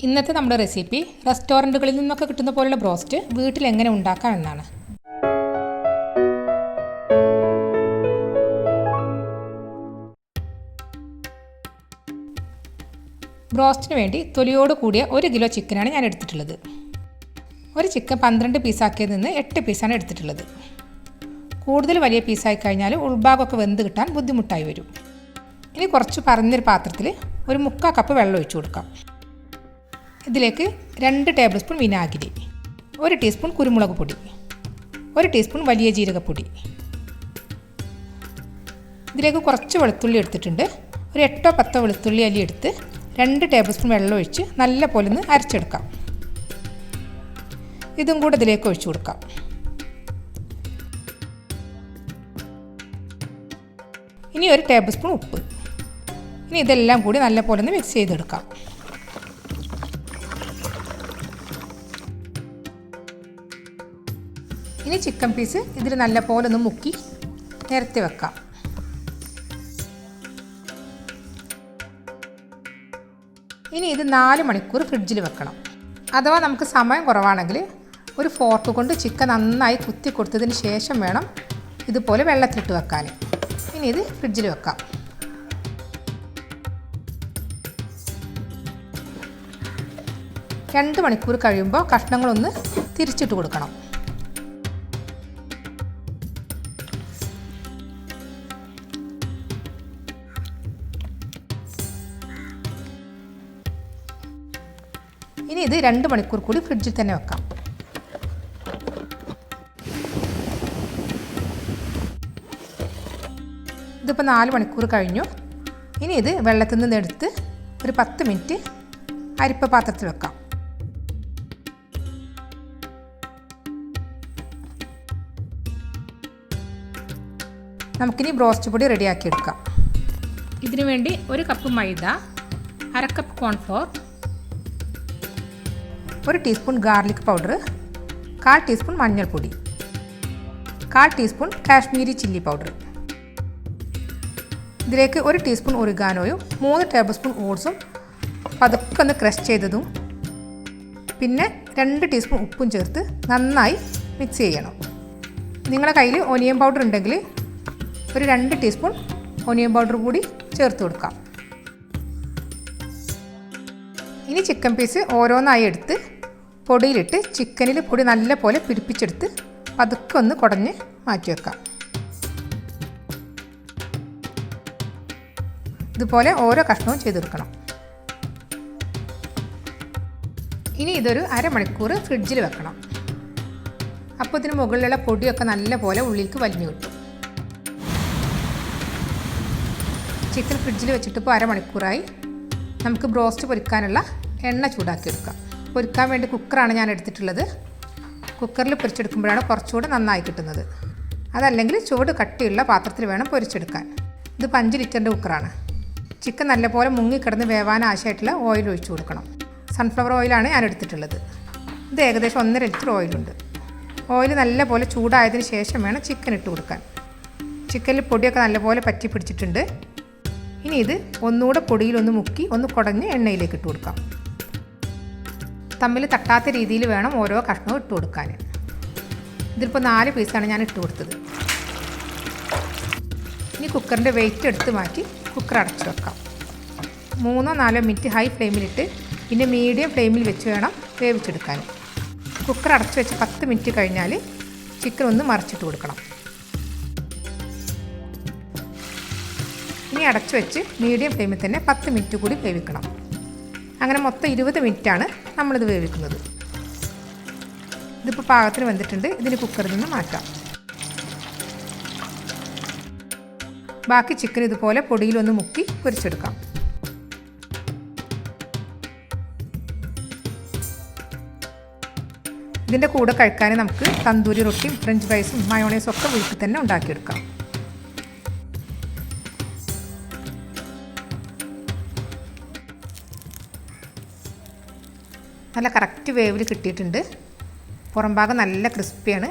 ഇന്നത്തെ നമ്മുടെ റെസിപ്പി റെസ്റ്റോറൻറ്റുകളിൽ നിന്നൊക്കെ കിട്ടുന്ന പോലുള്ള ബ്രോസ്റ്റ് വീട്ടിൽ എങ്ങനെ ഉണ്ടാക്കാം എന്നാണ്. ബ്രോസ്റ്റിന് വേണ്ടി തൊലിയോട് കൂടിയ 1 കിലോ ചിക്കനാണ് ഞാൻ എടുത്തിട്ടുള്ളത്. ഒരു ചിക്കൻ 12 പീസാക്കിയതിൽ നിന്ന് 8 പീസാണ് എടുത്തിട്ടുള്ളത്. കൂടുതൽ വലിയ പീസായി കഴിഞ്ഞാൽ ഉൾഭാഗമൊക്കെ വെന്ത് കിട്ടാൻ ബുദ്ധിമുട്ടായി വരും. ഇനി കുറച്ച് പറഞ്ഞൊരു പാത്രത്തിൽ ഒരു 3/4 കപ്പ് വെള്ളം ഒഴിച്ചു കൊടുക്കാം. ഇതിലേക്ക് 2 ടേബിൾ സ്പൂൺ വിനാഗിരി, 1 ടീസ്പൂൺ കുരുമുളക് പൊടി, 1 ടീസ്പൂൺ വലിയ ജീരകപ്പൊടി, ഇതിലേക്ക് കുറച്ച് വെളുത്തുള്ളി എടുത്തിട്ടുണ്ട്. ഒരു 8 10 വെളുത്തുള്ളി അല്ലി എടുത്ത് 2 ടേബിൾ സ്പൂൺ വെള്ളം ഒഴിച്ച് നല്ല പോലെ ഒന്ന് അരച്ചെടുക്കാം. ഇതും കൂടെ ഇതിലേക്ക് ഒഴിച്ചു കൊടുക്കാം. ഇനി 1 ടേബിൾ സ്പൂൺ ഉപ്പ്. ഇനി ഇതെല്ലാം കൂടി നല്ല പോലെ ഒന്ന് മിക്സ് ചെയ്തെടുക്കാം. ഇനി ചിക്കൻ പീസ് ഇതിൽ നല്ല പോലെ ഒന്ന് മുക്കി നിരത്തി വെക്കാം. ഇനി ഇത് 4 മണിക്കൂർ ഫ്രിഡ്ജിൽ വെക്കണം. അഥവാ നമുക്ക് സമയം കുറവാണെങ്കിൽ ഒരു ഫോർക്ക് കൊണ്ട് ചിക്കൻ നന്നായി കുത്തി കൊടുത്തതിന് ശേഷം വേണം ഇതുപോലെ വെള്ളത്തിലിട്ട് വെക്കാൻ. ഇനി ഇത് ഫ്രിഡ്ജിൽ വെക്കാം. രണ്ട് മണിക്കൂർ കഴിയുമ്പോൾ കഷ്ണങ്ങളൊന്ന് തിരിച്ചിട്ട് കൊടുക്കണം. ഇനി ഇത് 2 മണിക്കൂർ കൂടി ഫ്രിഡ്ജിൽ തന്നെ വെക്കാം. ഇതിപ്പോൾ 4 മണിക്കൂർ കഴിഞ്ഞു. ഇനി ഇത് വെള്ളത്തിൽ നിന്ന് എടുത്ത് ഒരു 10 മിനിറ്റ് അരിപ്പ പാത്രത്തിൽ വെക്കാം. നമുക്കിനി ബ്രോസ്റ്റ് പൊടി റെഡിയാക്കി എടുക്കാം. ഇതിനു വേണ്ടി 1 കപ്പ് മൈദ, 1/2 cup cornflour, 1 teaspoon garlic powder, 1/4 teaspoon മഞ്ഞൾപ്പൊടി, 1/4 ടീസ്പൂൺ കാശ്മീരി ചില്ലി പൗഡർ. ഇതിലേക്ക് 1 ടീസ്പൂൺ ഒറിഗാനോയും 3 ടേബിൾ സ്പൂൺ ഓട്സും പതുക്കെ ഒന്ന് ക്രഷ് ചെയ്തതും പിന്നെ 2 ടീസ്പൂൺ ഉപ്പും ചേർത്ത് നന്നായി മിക്സ് ചെയ്യണം. നിങ്ങളുടെ കയ്യിൽ ഒനിയൻ പൗഡർ ഉണ്ടെങ്കിൽ ഒരു 2 ടീസ്പൂൺ ഒനിയൻ പൗഡർ കൂടി ചേർത്ത് കൊടുക്കാം. ഇനി ചിക്കൻ പീസ് ഓരോന്നായി എടുത്ത് പൊടിയിലിട്ട് ചിക്കനിൽ പൊടി നല്ല പോലെ പിടിപ്പിച്ചെടുത്ത് പതുക്കെ ഒന്ന് കുടഞ്ഞ് മാറ്റി വെക്കാം. ഇതുപോലെ ഓരോ കഷ്ണവും ചെയ്തെടുക്കണം. ഇനി ഇതൊരു 1/2 മണിക്കൂർ ഫ്രിഡ്ജിൽ വെക്കണം. അപ്പോൾ ഇതിന് മുകളിലുള്ള പൊടിയൊക്കെ നല്ല പോലെ ഉള്ളിലേക്ക് വലിഞ്ഞു കിട്ടും. ചിക്കൻ ഫ്രിഡ്ജിൽ വെച്ചിട്ട് ഇപ്പോൾ 1/2 മണിക്കൂറായി. നമുക്ക് ബ്രോസ്റ്റ് പൊരിക്കാനുള്ള എണ്ണ ചൂടാക്കിയെടുക്കാം. പൊരിക്കാൻ വേണ്ടി കുക്കറാണ് ഞാൻ എടുത്തിട്ടുള്ളത്. കുക്കറിൽ പൊരിച്ചെടുക്കുമ്പോഴാണ് കുറച്ചുകൂടെ നന്നായി കിട്ടുന്നത്. അതല്ലെങ്കിൽ ചൂട് കട്ടിയുള്ള പാത്രത്തിൽ വേണം പൊരിച്ചെടുക്കാൻ. ഇത് 5 ലിറ്ററിൻ്റെ കുക്കറാണ്. ചിക്കൻ നല്ലപോലെ മുങ്ങിക്കിടന്ന് വേവാൻ ആവശ്യമായിട്ടുള്ള ഓയിൽ ഒഴിച്ചു കൊടുക്കണം. സൺഫ്ലവർ ഓയിലാണ് ഞാൻ എടുത്തിട്ടുള്ളത്. ഇത് ഏകദേശം 1.5 ലിറ്റർ ഓയിലുണ്ട്. ഓയിൽ നല്ലപോലെ ചൂടായതിന് ശേഷം വേണം ചിക്കൻ ഇട്ട് കൊടുക്കാൻ. ചിക്കനിൽ പൊടിയൊക്കെ നല്ലപോലെ പറ്റി പിടിച്ചിട്ടുണ്ട്. ഇനി ഇത് ഒന്നുകൂടെ പൊടിയിലൊന്ന് മുക്കി ഒന്ന് കുടഞ്ഞ് എണ്ണയിലേക്ക് ഇട്ട് കൊടുക്കാം. തമ്മിൽ തട്ടാത്ത രീതിയിൽ വേണം ഓരോ കഷ്ണവും ഇട്ട് കൊടുക്കാൻ. ഇതിലിപ്പോൾ 4 പീസാണ് ഞാൻ ഇട്ട് കൊടുത്തത്. ഇനി കുക്കറിൻ്റെ വെയിറ്റ് എടുത്ത് മാറ്റി കുക്കർ അടച്ചു വെക്കാം. 3-4 മിനിറ്റ് ഹൈ ഫ്ലെയിമിലിട്ട് പിന്നെ മീഡിയം ഫ്ലെയിമിൽ വെച്ച് വേണം വേവിച്ചെടുക്കാൻ. കുക്കർ അടച്ചു വെച്ച് 10 മിനിറ്റ് കഴിഞ്ഞാൽ ചിക്കൻ ഒന്ന് മറിച്ചിട്ട് കൊടുക്കണം. ഇനി അടച്ചു വെച്ച് മീഡിയം ഫ്ലെയിമിൽ തന്നെ 10 മിനിറ്റ് കൂടി വേവിക്കണം. അങ്ങനെ മൊത്തം 20 മിനിറ്റാണ് നമ്മളിത് വേവിക്കുന്നത്. ഇതിപ്പോൾ പാകത്തിന് വെന്തിട്ടുണ്ട്. ഇതിന് കുക്കറിൽ നിന്ന് മാറ്റാം. ബാക്കി ചിക്കൻ ഇതുപോലെ പൊടിയിലൊന്ന് മുക്കി പൊരിച്ചെടുക്കാം. ഇതിൻ്റെ കൂടെ കഴിക്കാൻ നമുക്ക് തന്തൂരി റൊട്ടിയും ഫ്രഞ്ച് ഫ്രൈസും മയോണൈസും ഒക്കെ വീട്ടിൽ തന്നെ ഉണ്ടാക്കിയെടുക്കാം. നല്ല കറക്റ്റ് വേവിൽ കിട്ടിയിട്ടുണ്ട്. പുറം ഭാഗം നല്ല ക്രിസ്പിയാണ്.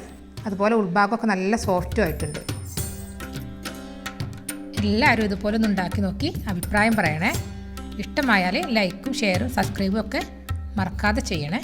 അതുപോലെ ഉൾഭാഗമൊക്കെ നല്ല സോഫ്റ്റും ആയിട്ടുണ്ട്. എല്ലാവരും ഇതുപോലെ ഒന്ന് ഉണ്ടാക്കി നോക്കി അഭിപ്രായം പറയണേ. ഇഷ്ടമായാൽ ലൈക്കും ഷെയറും സബ്സ്ക്രൈബും ഒക്കെ മറക്കാതെ ചെയ്യണേ.